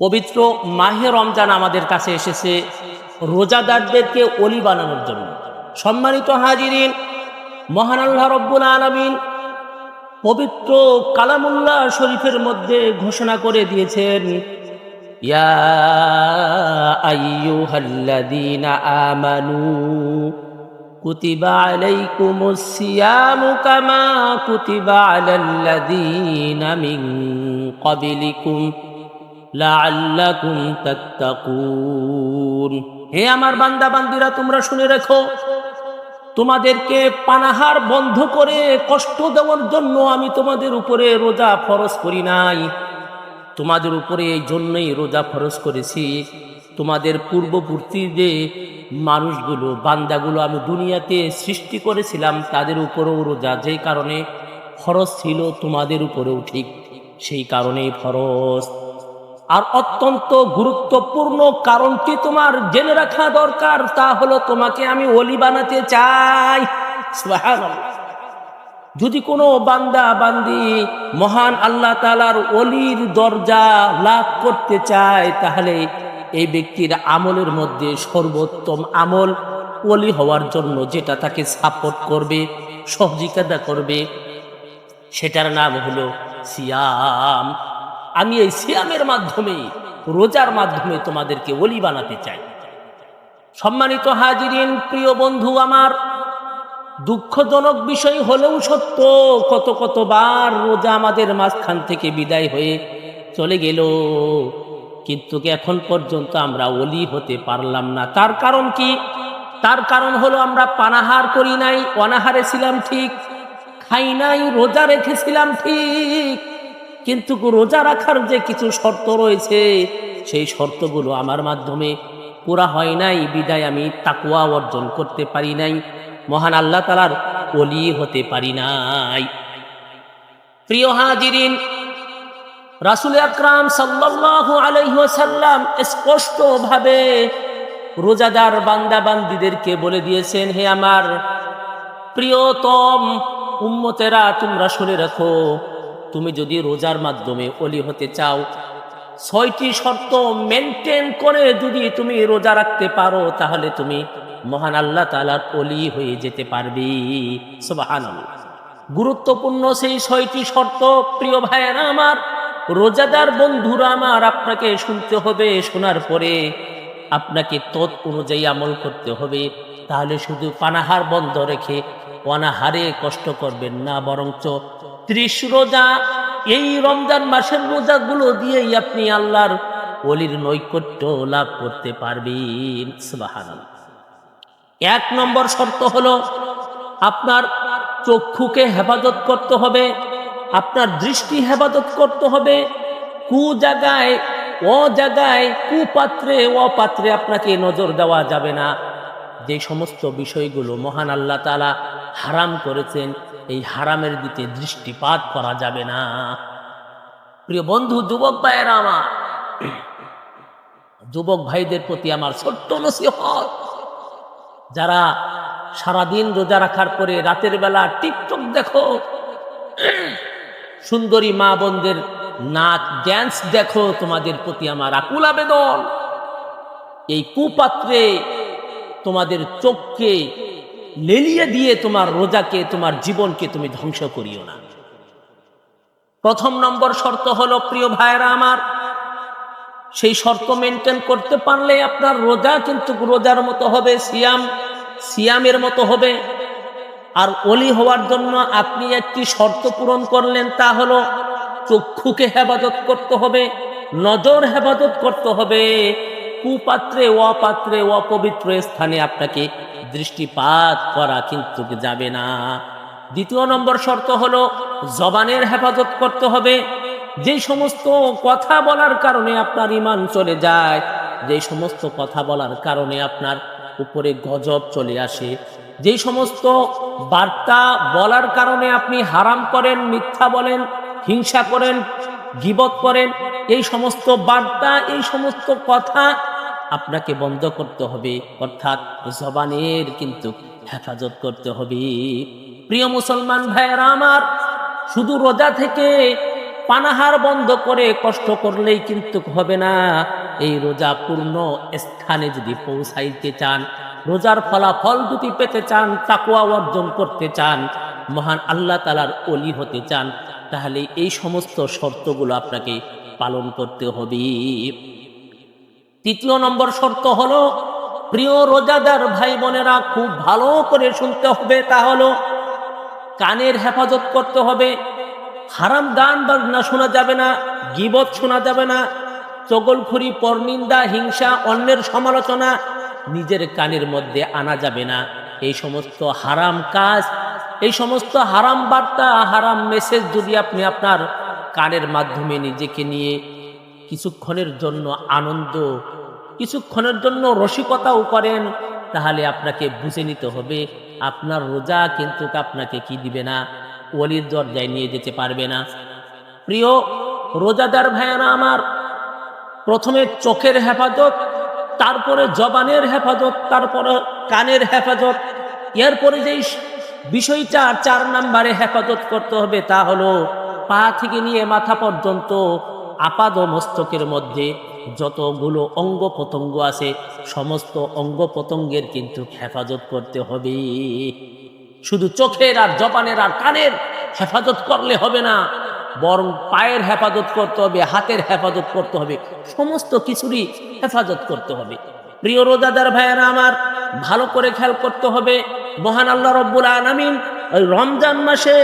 পবিত্র মাহে রমজান আমাদের কাছে এসেছে রোজাদারদেরকে ওলি বানানোর জন্য। সম্মানিত হাজিরিন, মহান আল্লাহ রব্বুল আলামিন পবিত্র কালামুল্লাহ শরীফের মধ্যে ঘোষণা করে দিয়েছেন, ইয়া আইয়ুহাল্লাযীনা আমানু কুতিবা আলাইকুমুস সিয়ামু কামা কুতিবা আলাল্লাযীনা মিন ক্বাবলিকুম লাআল্লাকুম তাত্তাকুন। হে আমার বান্দা বান্দিরা, তোমরা শুনে রেখো, তোমাদেরকে পানাহার বন্ধ করে কষ্ট দেওয়ার জন্য আমি তোমাদের উপরে রোজা ফরজ করি নাই। তোমাদের উপরে এই জন্যই রোজা ফরজ করেছি, তোমাদের পূর্ববর্তী যে মানুষগুলো বান্দাগুলো আমি দুনিয়াতে সৃষ্টি করেছিলাম তাদের উপরেও রোজা যেই কারণে ফরজ ছিল তোমাদের উপরেও ঠিক সেই কারণেই ফরজ। আর অত্যন্ত গুরুত্বপূর্ণ কারণটি তোমার জেনে রাখা দরকার, তা হলো তোমাকে আমি ওলি বানাতে চাই। সুবহানাল্লাহ। যদি কোনো বান্দা বান্দি মহান আল্লাহ তাআলার ওলির দরজা লাভ করতে চায়, তাহলে এই ব্যক্তির আমলের মধ্যে সর্বোত্তম আমল ওলি হওয়ার জন্য যেটা তাকে সাপোর্ট করবে, সহযোগিতা করবে, সেটার নাম হলো সিয়াম। আমি এই সিয়ামের মাধ্যমে, রোজার মাধ্যমে তোমাদেরকে ওলি বানাতে চাই। সম্মানিত হাজিরিন, প্রিয় বন্ধু আমার, দুঃখজনক বিষয় হলেও সত্য, কতবার রোজা আমাদের মাঝখান থেকে বিদায় হয়ে চলে গেল, কিন্তু এখন পর্যন্ত আমরা ওলি হতে পারলাম না। তার কারণ কি? তার কারণ হলো আমরা পানাহার করি নাই, অনাহারে ছিলাম ঠিক, খাই নাই, রোজা রেখেছিলাম ঠিক, কিন্তু রোজা রাখার যে কিছু শর্ত রয়েছে সেই শর্তগুলো আমার মাধ্যমে পুরা হয় নাই, বিদায় আমি তাকওয়া অর্জন করতে পারি নাই, মহান আল্লাহ তাআলার ওলি হতে পারি নাই। প্রিয় হাজিরিন, রাসূল আকরাম সাল্লাল্লাহু আলাইহি ওয়াসাল্লাম স্পষ্ট ভাবে রোজাদার বান্দা বান্দীদেরকে বলে দিয়েছেন, হে আমার প্রিয়তম উম্মতেরা, তোমরা শুনে রাখো, তুমি যদি রোজার মাধ্যমে ওলি হতে চাও, 6টি শর্ত মেনটেন করে যদি তুমি রোজা রাখতে পারো, তাহলে তুমি মহান আল্লাহ তাআলার ওলি হয়ে যেতে পারবে। সুবহানাল্লাহ। গুরুত্বপূর্ণ সেই 6টি শর্ত, প্রিয় ভাইয়েরা আমার, রোজাদার বন্ধুরা আমার, আপনাকে শুনতে হবে, শোনার পরে আপনাকে তৎ অনুযায়ী আমল করতে হবে। তাহলে শুধু পানাহার বন্ধ রেখে অনাহারে কষ্ট করবেন না, বরঞ্চ 30 রোজা, এই রমজান মাসের রোজাগুলো দিয়েই আপনি আল্লাহর ওলির নৈকট্য লাভ করতে পারবেন। সুবহানাল্লাহ। 1 নম্বর শর্ত হলো আপনার চক্ষুকে হেফাজত করতে হবে, আপনার দৃষ্টি হেফাজত করতে হবে। জায়গায় জায়গায় কুপাত্রে অপাত্রে আপনাকে নজর দেওয়া যাবে না। যে সমস্ত বিষয়গুলো মহান আল্লাহ তাআলা হারাম করেছেন, এই হারামের দিকে দৃষ্টিপাত করা যাবে না। প্রিয় বন্ধু, যুবক ভাইয়েরা আমার, যুবক ভাইদের প্রতি আমার ছোট্ট নসিহত, যারা সারাদিন রোজা রাখার পরে রাতের বেলা টিকটক দেখো, সুন্দরী মা বোনদের নাচ ড্যান্স দেখো, তোমাদের প্রতি আমার আকুল আবেদন, এই কুপাত্রে তোমাদের চোখকে লেলিয়ে দিয়ে তোমার রোজাকে, তোমার জীবনকে তুমি ধ্বংস করিও না। 1 নম্বর শর্ত হলো, প্রিয় ভাইয়েরা আমার, সেই শর্ত মেনটেন করতে পারলে আপনার রোজা কিন্তু রোজার মতো হবে, সিয়ামের মতো হবে। আর ওলি হওয়ার জন্য আপনি একটি শর্ত পূরণ করলেন, তা হলো চক্ষুকে হেফাজত করতে হবে, নজর হেফাজত করতে হবে, কুপাত্রে অপাত্রে অপবিত্র স্থানে আপনাকে দৃষ্টিপাত করা কিন্তু যাবে না। 2 নম্বর শর্ত হলো জবানের হেফাজত করতে হবে। যে সমস্ত কথা বলার কারণে আপনার ঈমান চলে যায়, যে সমস্ত কথা বলার কারণে আপনার উপরে গজব চলে আসে, যে সমস্ত বার্তা বলার কারণে আপনি হারাম করেন, মিথ্যা বলেন, হিংসা করেন, গীবত করেন, এই সমস্ত বার্তা, এই সমস্ত কথা আপনাকে বন্ধ করতে হবে, অর্থাৎ জবানের কিন্তু হেফাজত করতে হবে। প্রিয় মুসলমান ভাইয়েরা আমার, শুধু রোজা থেকে পানাহার বন্ধ করে কষ্ট করলেই কিন্তু হবে না। এই রোজা পূর্ণ স্থানে যদি পৌঁছাইতে চান, রোজার ফলাফল যদি পেতে চান, তাকওয়া অর্জন করতে চান, মহান আল্লাহ তাআলার ওলি হতে চান, তাহলে এই সমস্ত শর্তগুলো আপনাকে পালন করতে হবে। তৃতীয় নম্বর শর্ত হলো, প্রিয় রোজাদার ভাই বোনেরা, খুব ভালো করে শুনতে হবে, তা হলো কানের হেফাজত করতে হবে। হারাম গান বাজনা শোনা যাবে না, গীবত শোনা যাবে না, চগলখুরি, পরনিন্দা, হিংসা, অন্যের সমালোচনা নিজের কানের মধ্যে আনা যাবে না। এই সমস্ত হারাম কাজ, এই সমস্ত হারাম বার্তা, হারাম মেসেজ যদি আপনি আপনার কানের মাধ্যমে নিজেকে নিয়ে কিছুক্ষণের জন্য আনন্দ, কিছুক্ষণের জন্য রসিকতাও করেন, তাহলে আপনাকে বুঝে নিতে হবে আপনার রোজা কিন্তু আপনাকে কি দিবে না, ওলির দরজায় নিয়ে যেতে পারবে না। প্রিয় রোজাদার ভাইয়ারা আমার, প্রথমে চোখের হেফাজত, তারপরে জবানের হেফাজত, তারপরে কানের হেফাজত, এরপরে যেই বিষয়টা 4 নম্বরে হেফাজত করতে হবে তা হলো পা থেকে নিয়ে মাথা পর্যন্ত আপাদ মস্তকের মধ্যে যতগুলো অঙ্গ প্রত্যঙ্গ আছে সমস্ত অঙ্গ প্রত্যঙ্গের কিন্তু হেফাজত করতে হবে। শুধু চোখের আর জবানের আর কানের হেফাজত করলে হবে না, বরং পায়ের হেফাজত করতে হবে, হাতের হেফাজত করতে হবে, সমস্ত কিছুরই হেফাজত করতে হবে। প্রিয় রোজাদার ভাইয়েরা আমার, ভালো করে খেয়াল করতে হবে, মহান আল্লাহ রব্বুল আলামিন রমজান মাসে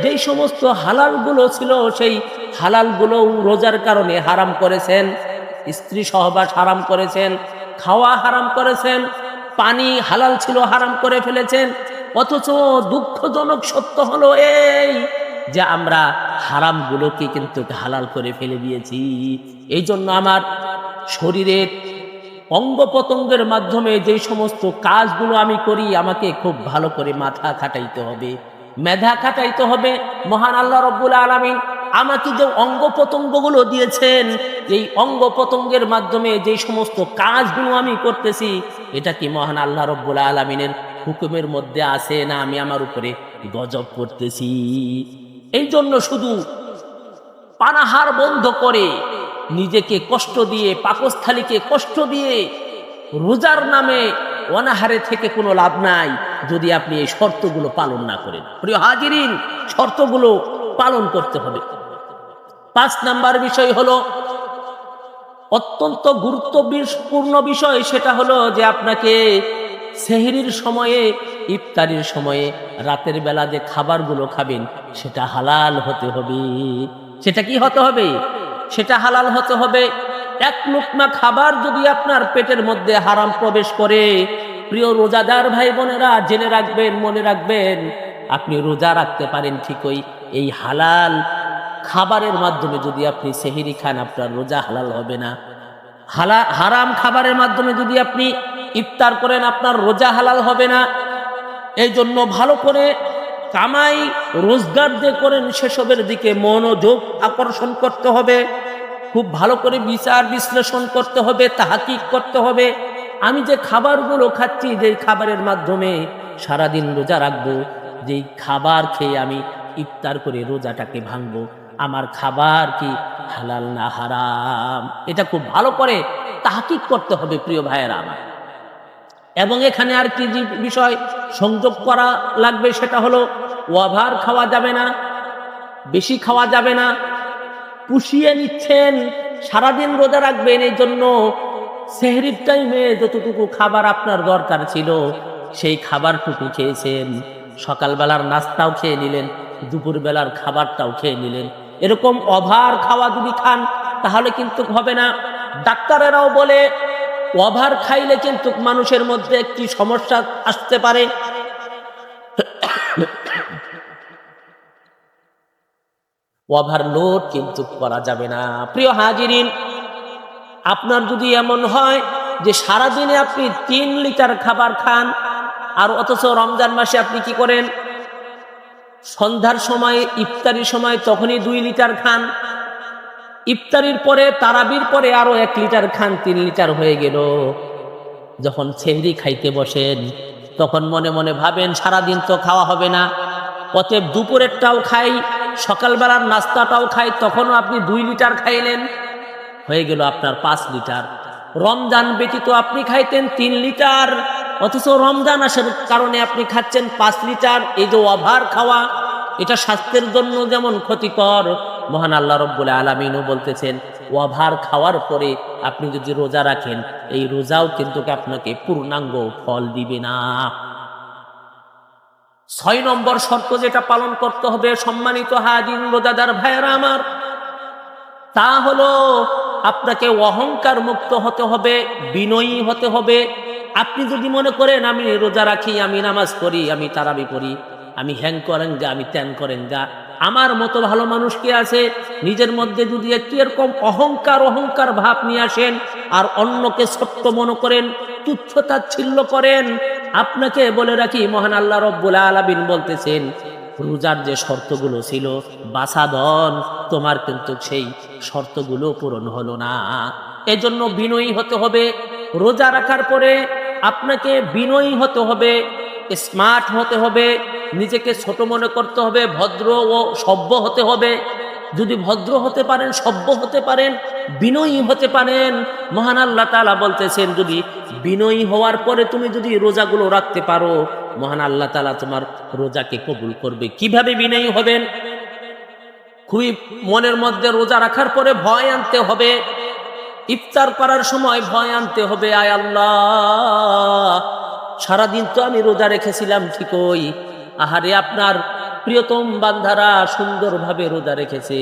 যেই সমস্ত হালালগুলো ছিল সেই হালালগুলো রোজার কারণে হারাম করেছেন। স্ত্রী সহবাস হারাম করেছেন, খাওয়া হারাম করেছেন, পানি হালাল ছিল হারাম করে ফেলেছেন। অথচ দুঃখজনক সত্য হলো এই যে আমরা হারামগুলোকে কিন্তু হালাল করে ফেলে দিয়েছি। এই জন্য আমার শরীরের অঙ্গ প্রত্যঙ্গের মাধ্যমে যে সমস্ত কাজগুলো আমি করি, আমাকে খুব ভালো করে মাথা খাটাইতে হবে, মেধা খাটাইতে হবে। মহান আল্লাহ রব্বুল আলামিন আমাকে যে অঙ্গ প্রত্যঙ্গগুলো দিয়েছেন, এই অঙ্গ প্রত্যঙ্গের মাধ্যমে যে সমস্ত কাজগুলো আমি করতেছি, এটা কি মহান আল্লাহ রব্বুল আলামিনের হুকুমের মধ্যে আছে, না আমি আমার উপরে গজব করতেছি? এই জন্য শুধু পানাহার বন্ধ করে নিজেকে কষ্ট দিয়ে, পাকস্থলীকে কষ্ট দিয়ে রোজার নামে অনাহারে থেকে কোনো লাভ নাই যদি আপনি এই শর্তগুলো পালন না করেন। প্রিয় হাজিরিন, শর্তগুলো পালন করতে হবে। 5 নাম্বার বিষয় হলো অত্যন্ত গুরুত্বপূর্ণ বিষয়, সেটা হলো যে আপনাকে সেহরির সময়ে, ইফতারির সময়ে, রাতের বেলা যে খাবারগুলো খাবেন সেটা হালাল হতে হবে। সেটা কি হতে হবে? সেটা হালাল হতে হবে। এক লুকমা খাবার যদি আপনার পেটের মধ্যে হারাম প্রবেশ করে, প্রিয় রোজাদার ভাই বোনেরা জেনে রাখবেন, মনে রাখবেন, আপনি রোজা রাখতে পারেন ঠিকই, এই হালাল খাবারের মাধ্যমে যদি আপনি সেহরি খান আপনার রোজা হালাল হবে না। হারাম খাবারের মাধ্যমে যদি আপনি ইফতার করেন আপনার রোজা হালাল হবে না। এই জন্য ভালো করে কামাই রোজগার যে করেন সেসবের দিকে মনোযোগ আকর্ষণ করতে হবে, খুব ভালো করে বিচার বিশ্লেষণ করতে হবে, তাহকিক করতে হবে। আমি যে খাবারগুলো খাচ্ছি, যেই খাবারের মাধ্যমে সারাদিন রোজা রাখবো, যেই খাবার খেয়ে আমি ইফতার করে রোজাটাকে ভাঙবো, আমার খাবার কি হালাল না হারাম, এটা খুব ভালো করে তাহকিক করতে হবে প্রিয় ভাইয়েরা আমার। এবং এখানে আর কি বিষয় সংযোগ করা লাগবে, সেটা হলো ওভার খাওয়া যাবে না, বেশি খাওয়া যাবে না। পুষিয়ে নিচ্ছেন, সারাদিন রোজা রাখবেন, এই জন্য সেহরির টাইমে যতটুকু খাবার আপনার দরকার ছিল সেই খাবারটুকু খেয়েছেন, সকালবেলার নাস্তাও খেয়ে নিলেন, দুপুরবেলার খাবারটাও খেয়ে নিলেন। এরকম ওভার খাওয়া যদি খান তাহলে কিন্তু হবে না। ডাক্তারেরাও বলে ওভার খাইলে কিন্তু মানুষের মধ্যে একটি সমস্যা আসতে পারে, ওভারলোড কিন্তু করা যাবে না। প্রিয় হাজিরিন, আপনার যদি এমন হয় যে সারাদিনে আপনি 3 লিটার খাবার খান, আর অথচ রমজান মাসে আপনি কি করেন, সন্ধ্যার সময়, ইফতারির সময় তখনই 2 লিটার খান, ইফতারির পরে, তারাবির পরে আরো 1 লিটার খান, 3 লিটার হয়ে গেল। যখন সেহরি খাইতে বসেন তখন মনে মনে ভাবেন সারাদিন তো খাওয়া হবে না, অতএব দুপুরেরটাও খাই, সকালবেলার নাস্তাটাও খায়, তখনও আপনি 2 লিটার খাইলেন, হয়ে গেল আপনার 5 লিটার। রমজান ব্যতীত আপনি খাইতেন 3 লিটার, অথচ রমজান আসার কারণে আপনি খাচ্ছেন 5 লিটার। এই যে ওভার খাওয়া, এটা স্বাস্থ্যের জন্য যেমন ক্ষতিকর, মহান আল্লাহ রব্বুল আলামিনও বলতেছেন ওভার খাওয়ার পরে আপনি যদি রোজা রাখেন, এই রোজাও কিন্তু আপনাকে পূর্ণাঙ্গ ফল দিবে না। 6 নম্বর শর্ত যেটা পালন করতে হবে সম্মানিত হাজির রোজাদার ভাইয়েরা আমার, তা হলো আপনাকে অহংকার মুক্ত হতে হবে, বিনয়ী হতে হবে। আপনি যদি মনে করেন আমি রোজা রাখি, আমি নামাজ পড়ি, আমি তারাবি পড়ি, আমি হ্যাং করেন গা, আমি ত্যান করেন গা, আমার মতো ভালো মানুষ কি আছে, নিজের মধ্যে যদি একটু এরকম অহংকার ভাব নিয়ে আসেন আর অন্যকে ছোট্ট মনে করেন, তুচ্ছতাচ্ছিল্য করেন, আপনাকে বলে রাখি মহান আল্লাহ রব্বুল আলামিন বলতেছেন রোজার যে শর্তগুলো ছিল বাছাধন, তোমার কিন্তু সেই শর্তগুলো পূরণ হলো না। এজন্য বিনয়ী হতে হবে। রোজা রাখার পরে আপনাকে বিনয়ী হতে হবে, স্মার্ট হতে হবে, নিজেকে ছোট মনে করতে হবে, ভদ্র ও সভ্য হতে হবে। যদি ভদ্র হতে পারেন, সভ্য হতে পারেন, বিনয়ী হতে পারেন, মহান আল্লাহ তাআলা বলতেছেন যদি বিনয়ী হওয়ার পরে তুমি যদি রোজাগুলো রাখতে পারো, মহান আল্লাহ তাআলা তোমার রোজাকে কবুল করবে। কিভাবে বিনয়ী হবেন? খুবই মনের মধ্যে রোজা রাখার পরে ভয় আনতে হবে, ইফতার করার সময় ভয় আনতে হবে, আয় আল্লাহ সারাদিন তো আমি রোজা রেখেছিলাম ঠিকই, আহারে আপনার প্রিয়তম বান্দারা সুন্দরভাবে রোজা রেখেছে,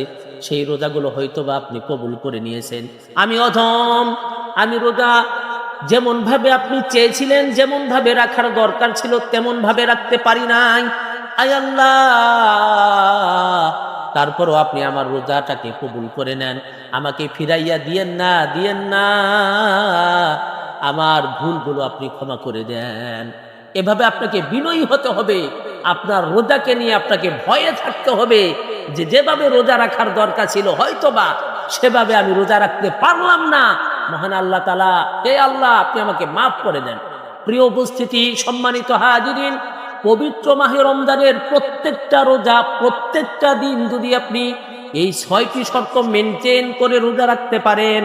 সেই রোজাগুলো হয়তোবা আপনি কবুল করে নিয়েছেন, আমি অধম, আমি রোজা যেমন ভাবে আপনি চেয়েছিলেন, যেমন ভাবে রাখার দরকার ছিল তেমন ভাবে রাখতে পারি নাই, আয় আল্লাহ তারপরও আপনি আমার রোজাটাকে কবুল করে নেন, আমাকে ফিরাইয়া দিয়েন না, আমার ভুলগুলো আপনি ক্ষমা করে দেন। এভাবে আপনাকে বিনয়ী হতে হবে, আপনার রোজাকে নিয়ে আপনাকে ভয়ে থাকতে হবে যে যেভাবে রোজা রাখার দরকার ছিল হয়তোবা সেভাবে আমি রোজা রাখতে পারলাম না, মহান আল্লাহ তাআলা, হে আল্লাহ আপনি আমাকে মাফ করে দেন। প্রিয় উপস্থিতি, সম্মানিত হাজিরিন, পবিত্র মাহে রমজানের প্রত্যেকটা রোজা, প্রত্যেকটা দিন যদি আপনি এই 6টি শর্ত মেনটেন করে রোজা রাখতে পারেন,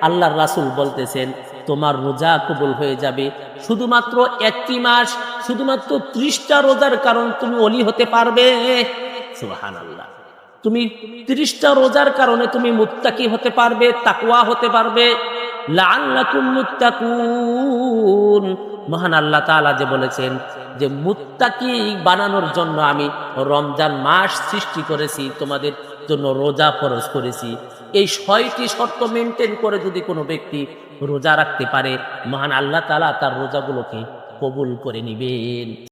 আল্লাহর রাসূল বলতেছেন তোমার রোজা কবুল হয়ে যাবে। শুধুমাত্র একটি মাস, শুধুমাত্র 30টা রোজার কারণ তুমি ওলি হতে পারবে। সুবহানাল্লাহ, তুমি 30টা রোজার কারণে তুমি মুত্তাকি হতে পারবে, তাকওয়া হতে পারবে। লাআল্লাকুম মুত্তাকুন, মহান আল্লাহ তাআলা যে বলেছেন যে মুত্তাকি বানানোর জন্য আমি রমজান মাস সৃষ্টি করেছি, তোমাদের জন্য রোজা ফরজ করেছি। এই 6টি শর্ত মেনটেন করে যদি কোনো ব্যক্তি রোজা রাখতে পারে, মহান আল্লাহ তাআলা তার রোজাগুলোকে কবুল করে নিবেন।